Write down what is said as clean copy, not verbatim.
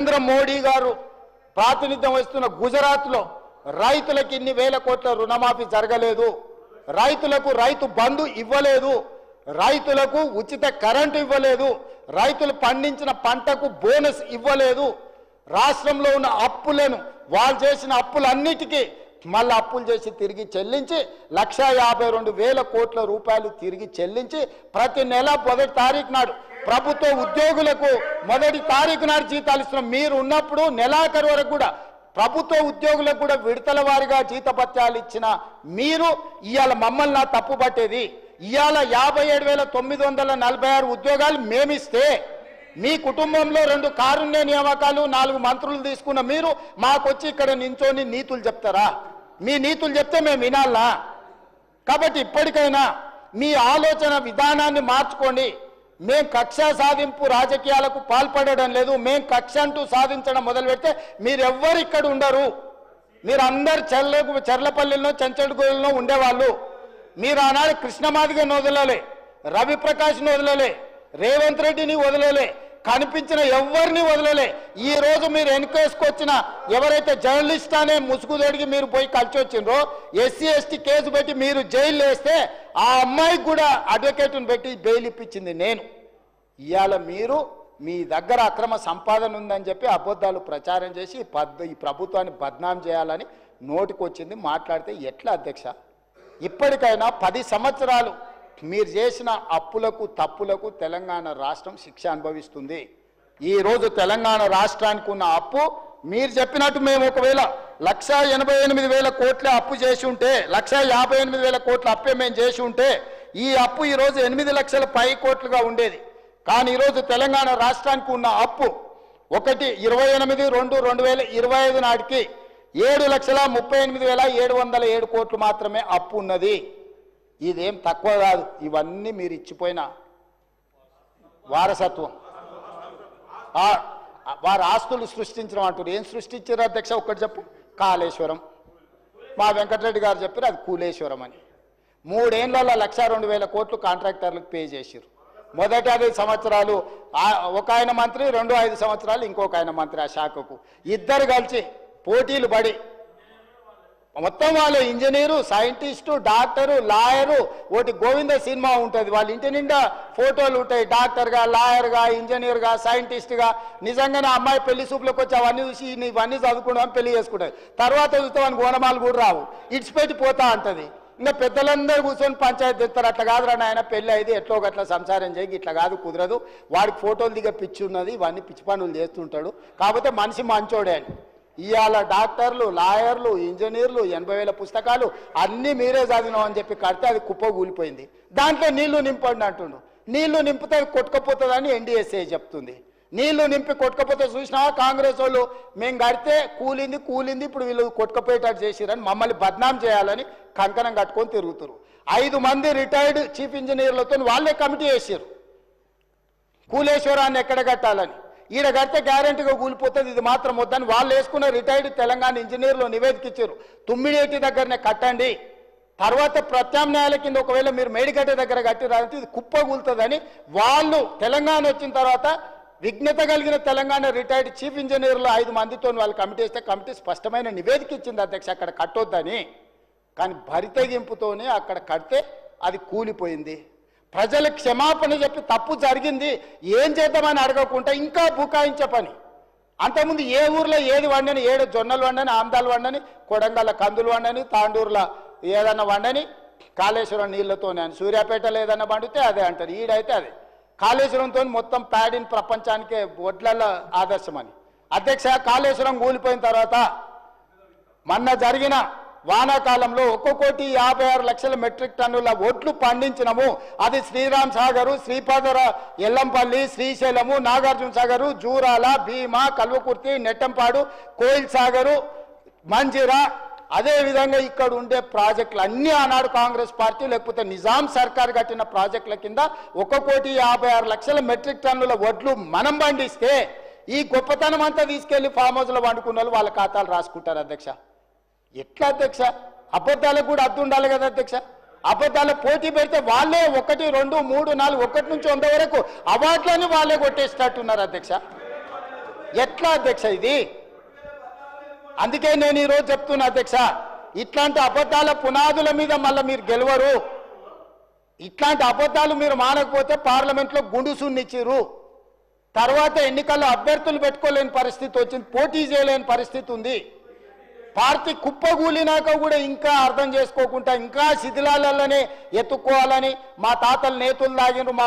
నరేంద్ర మోడీ గారు ప్రాతినిధ్యం వహిస్తున్న గుజరాత్లో రైతులకు ఇన్ని వేల కోట్ల రుణమాఫీ జరగలేదు, రైతులకు రైతు బంధు ఇవ్వలేదు, రైతులకు ఉచిత కరెంటు ఇవ్వలేదు, రైతులు పండించిన పంటకు బోనస్ ఇవ్వలేదు. రాష్ట్రంలో ఉన్న అప్పులను వాళ్ళు చేసిన అప్పులన్నిటికీ మళ్ళీ అప్పులు చేసి తిరిగి చెల్లించి 1,52,000 కోట్ల రూపాయలు తిరిగి చెల్లించి ప్రతి నెల 1వ తారీఖు నాడు ప్రభుత్వ ఉద్యోగులకు 1వ తారీఖు నాడు జీతాలు ఇస్తున్నాం. మీరు ఉన్నప్పుడు నెలాఖరు వరకు కూడా ప్రభుత్వ ఉద్యోగులకు కూడా విడతల వారీగా జీతభత్యాలు ఇచ్చిన మీరు ఇవాళ మమ్మల్ని తప్పు పట్టేది. ఇవాళ 57,946 ఉద్యోగాలు మేమిస్తే మీ కుటుంబంలో 2 కారుణ్య నియామకాలు 4 మంత్రులు తీసుకున్న మీరు మాకొచ్చి ఇక్కడ నించొని నీతులు చెప్తారా? మీ నీతులు చెప్తే మేము వినాలా? కాబట్టి ఇప్పటికైనా మీ ఆలోచన విధానాన్ని మార్చుకోండి. మేం కక్ష సాధింపు రాజకీయాలకు పాల్పడడం లేదు. మేం కక్ష అంటూ సాధించడం మొదలు పెడితే మీరెవ్వరు ఇక్కడ ఉండరు. మీరందరు చెర్లపల్లిలో చెంచడుగూడలో ఉండేవాళ్ళు. మీరు ఆనాడు కృష్ణమాదిగని వదలలే, రవిప్రకాష్ని వదలలే, రేవంత్ రెడ్డిని వదలలే, కనిపించిన ఎవరిని వదలలే. ఈ రోజు మీరు వెనుకేసుకొచ్చిన ఎవరైతే జర్నలిస్ట్ అనే ముసుగుదొడిగి మీరు పోయి కలిసి వచ్చిండ్రో ఎస్సీ ఎస్టీ కేసు పెట్టి మీరు జైలు వేస్తే ఆ అమ్మాయికి కూడా అడ్వకేట్ని పెట్టి బెయిల్ ఇప్పించింది నేను. ఇవాళ మీరు మీ దగ్గర అక్రమ సంపాదన ఉందని చెప్పి అబద్ధాలు ప్రచారం చేసి ఈ ప్రభుత్వాన్ని బద్నాం చేయాలని నోటికొచ్చింది మాట్లాడితే ఎట్లా అధ్యక్ష? ఇప్పటికైనా 10 సంవత్సరాలు మీరు చేసిన అప్పులకు తప్పులకు తెలంగాణ రాష్ట్రం శిక్ష అనుభవిస్తుంది. ఈరోజు తెలంగాణ రాష్ట్రానికి ఉన్న అప్పు మీరు చెప్పినట్టు మేము ఒకవేళ 1,88,000 కోట్ల అప్పు చేసి ఉంటే 1,58,000 కోట్ల అప్పే మేము చేసి ఉంటే ఈ అప్పు ఈరోజు 8 లక్షల పై కోట్లుగా ఉండేది. కానీ ఈరోజు తెలంగాణ రాష్ట్రానికి ఉన్న అప్పు 1/28/2/2025 నాటికి 7,38,707 కోట్లు మాత్రమే అప్పు ఉన్నది. ఇదేం తక్కువ కాదు. ఇవన్నీ మీరు ఇచ్చిపోయిన వారసత్వం. వారి ఆస్తులు సృష్టించడం అంటారు. ఏం సృష్టించారు అధ్యక్ష? ఒక్కటి చెప్పు. కాళేశ్వరం. మా వెంకటరెడ్డి గారు చెప్పారు అది కూలేశ్వరం అని. 3 ఏళ్లలో 1,02,000 కోట్లు కాంట్రాక్టర్లకు పే చేశారు. మొదటి 5 సంవత్సరాలు ఒక ఆయన మంత్రి, 5 సంవత్సరాలు ఇంకొక ఆయన మంత్రి. ఆ శాఖకు ఇద్దరు కలిసి పోటీలు పడి మొత్తం వాళ్ళు ఇంజనీరు, సైంటిస్టు, డాక్టరు, లాయరు, ఒకటి గోవింద సినిమా ఉంటుంది. వాళ్ళ ఇంటి నిండా ఫోటోలు ఉంటాయి. డాక్టర్గా, లాయర్గా, ఇంజనీర్గా, సైంటిస్ట్గా. నిజంగానే అమ్మాయి పెళ్లి చూపులకు వచ్చి అవన్నీ చూసి ఇవన్నీ చదువుకుంటామని పెళ్లి చేసుకుంటుంది. తర్వాత చూస్తే వానికి ఓనమాలు కూడా రావు, ఇడిచిపెట్టి పోతా ఉంటుంది. ఇంకా పెద్దలందరూ కూర్చొని పంచాయతీ తెస్తారు. అట్లా కాదురా నాయన, పెళ్ళి అయితే ఎట్లో గట్లా సంసారం చేయి, ఇట్లా కాదు, కుదరదు, వాడికి ఫోటోలు దిగ పిచ్చి ఉన్నది, ఇవన్నీ పిచ్చి పనులు చేస్తుంటాడు, కాకపోతే మనిషి మంచోడే అని. ఇవాళ డాక్టర్లు, లాయర్లు, ఇంజనీర్లు 80,000 పుస్తకాలు అన్నీ మీరే చదివినాం అని చెప్పి కడితే అది కుప్ప కూలిపోయింది. దాంట్లో నీళ్లు నింపండి అంటుండు. నీళ్లు నింపితే కొట్టుకపోతుందని ఎన్డీఎస్ఏ చెప్తుంది. నీళ్లు నింపి కొట్టుకపోతే చూసినా కాంగ్రెస్ వాళ్ళు మేము కడితే కూలింది ఇప్పుడు వీళ్ళు కొట్టుకపోయేటట్టు చేసిరని మమ్మల్ని బద్నాం చేయాలని కంకణం కట్టుకొని తిరుగుతారు. 5 మంది రిటైర్డ్ చీఫ్ ఇంజనీర్లతో వాళ్ళే కమిటీ వేసారు కూలేశ్వరాన్ని ఎక్కడ కట్టాలని. ఈడ కడితే గ్యారెంటీగా కూలిపోతుంది, ఇది మాత్రం వద్దని వాళ్ళు వేసుకున్న రిటైర్డ్ తెలంగాణ ఇంజనీర్లు నివేదిక ఇచ్చారు. తుమ్మిడేటి దగ్గరనే కట్టండి, తర్వాత ప్రత్యామ్నాయాల కింద ఒకవేళ మీరు మేడిగడ్డ దగ్గర కట్టిరాలంటే ఇది కుప్ప కూలుతుందని వాళ్ళు తెలంగాణ వచ్చిన తర్వాత విఘ్నత కలిగిన తెలంగాణ రిటైర్డ్ చీఫ్ ఇంజనీర్లు 5 మందితో వాళ్ళు కమిటీ వేస్తే కమిటీ స్పష్టమైన నివేదిక ఇచ్చింది అధ్యక్ష అక్కడ కట్టొద్దని. కానీ భరితెగింపుతోనే అక్కడ కడితే అది కూలిపోయింది. ప్రజల క్షమాపణ చెప్పి తప్పు జరిగింది ఏం చేద్దామని అడగకుండా ఇంకా బుకాయించే పని. అంతకుముందు ఏ ఊర్లో ఏది వండని, 7 జొన్నలు వండని, ఆమ్దాలు వండని, కొడంగల్ కందులు వండని, తాండూరులో ఏదన్నా వండని, కాళేశ్వరం నీళ్లతోనే అని. సూర్యాపేటలో ఏదన్నా వండితే అదే అంటారు, ఈడైతే అదే. కాళేశ్వరంతో మొత్తం ప్యాడిన్ ప్రపంచానికే వడ్ల ఆదర్శమని. అధ్యక్ష, కాళేశ్వరం కూలిపోయిన తర్వాత మొన్న జరిగిన వానాకాలంలో 1,56,00,000 మెట్రిక్ టన్నుల ఒడ్లు పండించినము. అది శ్రీరామ్ సాగరు, శ్రీపాదర, ఎల్లంపల్లి, శ్రీశైలము, నాగార్జున సాగరు, జూరాల, భీమా, కల్వకుర్తి, నెట్టంపాడు, కోయిల్ సాగరు, మంజిరా, అదేవిధంగా ఇక్కడ ఉండే ప్రాజెక్టులు అన్నీ ఆనాడు కాంగ్రెస్ పార్టీ లేకపోతే నిజాం సర్కార్ కట్టిన ప్రాజెక్టుల కింద 1,56,00,000 మెట్రిక్ టన్నుల వడ్లు మనం పండిస్తే ఈ గొప్పతనం అంతా తీసుకెళ్లి ఫామ్ హౌస్లో వండుకున్న వాళ్ళు వాళ్ళ ఖాతాలు రాసుకుంటారు అధ్యక్ష. ఎట్లా అధ్యక్ష? అబద్ధాలకు కూడా అర్థం ఉండాలి కదా అధ్యక్ష. అబద్ధాల పోటీ పెడితే వాళ్ళే 1, 2, 3, 4 1 నుంచి 100 వరకు అవార్డులని వాళ్ళే కొట్టేసేటట్టున్నారు అధ్యక్ష. ఎట్లా అధ్యక్ష ఇది? అందుకే నేను ఈరోజు చెప్తున్నా అధ్యక్ష, ఇట్లాంటి అబద్ధాల పునాదుల మీద మళ్ళీ మీరు గెలవరు. ఇట్లాంటి అబద్ధాలు మీరు మానకపోతే పార్లమెంట్లో గుండుసున్నిచ్చిర్రు. తర్వాత ఎన్నికల్లో అభ్యర్థులు పెట్టుకోలేని పరిస్థితి వచ్చింది, పోటీ చేయలేని పరిస్థితి ఉంది. పార్టీ కుప్పగూలినాక కూడా ఇంకా అర్థం చేసుకోకుండా ఇంకా శిథిలాలలోనే ఎత్తుక్కోవాలని మా తాతలు నేతులు తాగినారు, మా